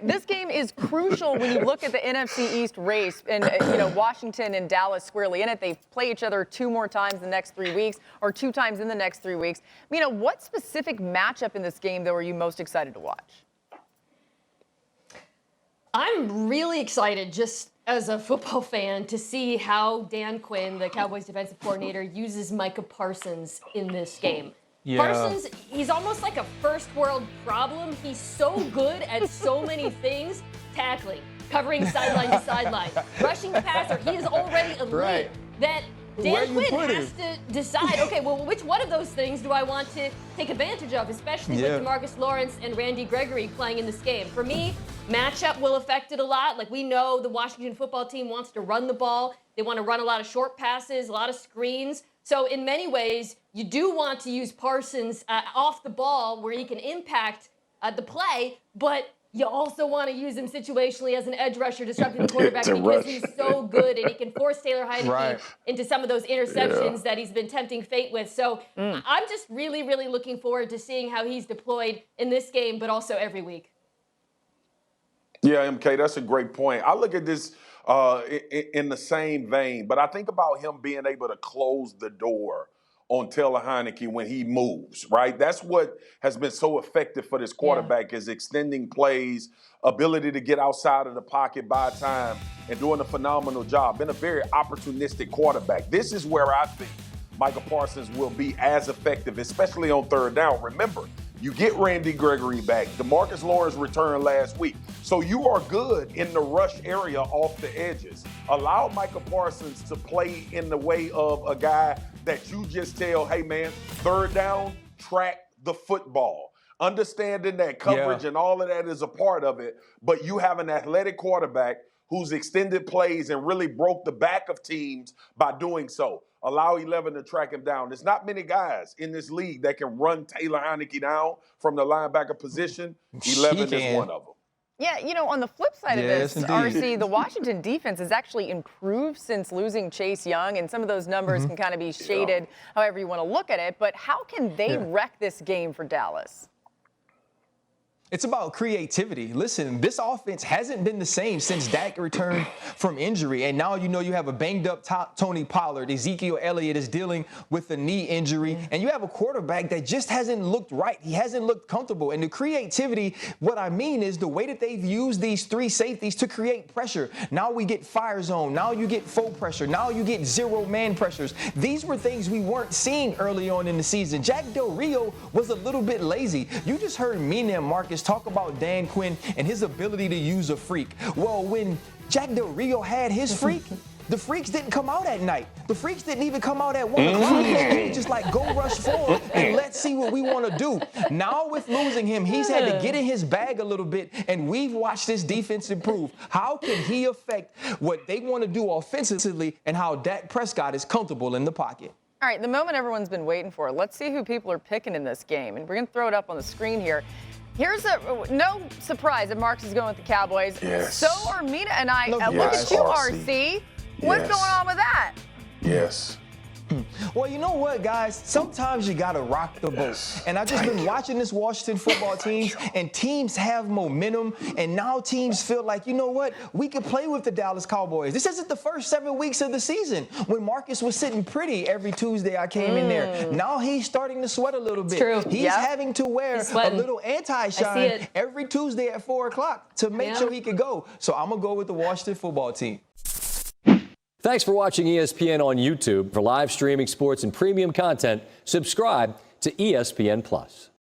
This game is crucial when you look at the NFC East race, and Washington and Dallas squarely in it. They play each other 2 more times in the next 3 weeks, or 2 times in the next 3 weeks. Mina, what specific matchup in this game, though, are you most excited to watch? I'm really excited, just as a football fan, to see how Dan Quinn, the Cowboys defensive coordinator, uses Micah Parsons in this game. Yeah. Parsons, he's almost like a first world problem. He's so good at so many things. Tackling, covering sideline to sideline, rushing the passer. He is already elite. That Dan Quinn has to decide, okay, well, which one of those things do I want to take advantage of, especially with DeMarcus Lawrence and Randy Gregory playing in this game. For me, matchup will affect it a lot. Like, we know the Washington football team wants to run the ball. They want to run a lot of short passes, a lot of screens. So in many ways, you do want to use Parsons off the ball where he can impact the play, but you also want to use him situationally as an edge rusher, disrupting the quarterback because he's so good and he can force Taylor Heineke into some of those interceptions that he's been tempting fate with. So I'm just really, really looking forward to seeing how he's deployed in this game, but also every week. Yeah, MK, that's a great point. I look at this in the same vein, but I think about him being able to close the door on Taylor Heineke when he moves, right? That's what has been so effective for this quarterback is extending plays, ability to get outside of the pocket, buy time, and doing a phenomenal job. Been a very opportunistic quarterback. This is where I think Micah Parsons will be as effective, especially on third down. Remember, you get Randy Gregory back. DeMarcus Lawrence returned last week. So you are good in the rush area off the edges. Allow Micah Parsons to play in the way of a guy that you just tell, hey, man, third down, track the football. Understanding that coverage and all of that is a part of it, but you have an athletic quarterback who's extended plays and really broke the back of teams by doing so. Allow 11 to track him down. There's not many guys in this league that can run Taylor Heineke down from the linebacker position. 11 is one of them. Yeah, on the flip side of this, RC, the Washington defense has actually improved since losing Chase Young, and some of those numbers can kind of be shaded however you want to look at it. But how can they wreck this game for Dallas? It's about creativity. Listen, this offense hasn't been the same since Dak returned from injury. And now you have a banged-up Tony Pollard. Ezekiel Elliott is dealing with a knee injury. And you have a quarterback that just hasn't looked right. He hasn't looked comfortable. And the creativity, what I mean is the way that they've used these 3 safeties to create pressure. Now we get fire zone. Now you get full pressure. Now you get zero-man pressures. These were things we weren't seeing early on in the season. Jack Del Rio was a little bit lazy. You just heard Mina and Marcus talk about Dan Quinn and his ability to use a freak. Well, when Jack Del Rio had his freak, the freaks didn't come out at night. The freaks didn't even come out at 1 o'clock. They were just like, go rush forward and let's see what we want to do. Now with losing him, he's had to get in his bag a little bit, and we've watched this defense improve. How can he affect what they want to do offensively and how Dak Prescott is comfortable in the pocket? All right, the moment everyone's been waiting for. Let's see who people are picking in this game, and we're going to throw it up on the screen here. Here's no surprise that Marks is going with the Cowboys. Yes. So are Mina and I. Look at you, RC. What's going on with that? Yes. Well, you know what, guys? Sometimes you got to rock the boat. And I've just been watching this Washington football team, and teams have momentum, and now teams feel like, you know what? We can play with the Dallas Cowboys. This isn't the first 7 weeks of the season when Marcus was sitting pretty every Tuesday I came in there. Now he's starting to sweat a little bit. True. He's having to wear a little anti-shine every Tuesday at 4 o'clock to make sure he could go. So I'm going to go with the Washington football team. Thanks for watching ESPN on YouTube. For live streaming sports and premium content, subscribe to ESPN+.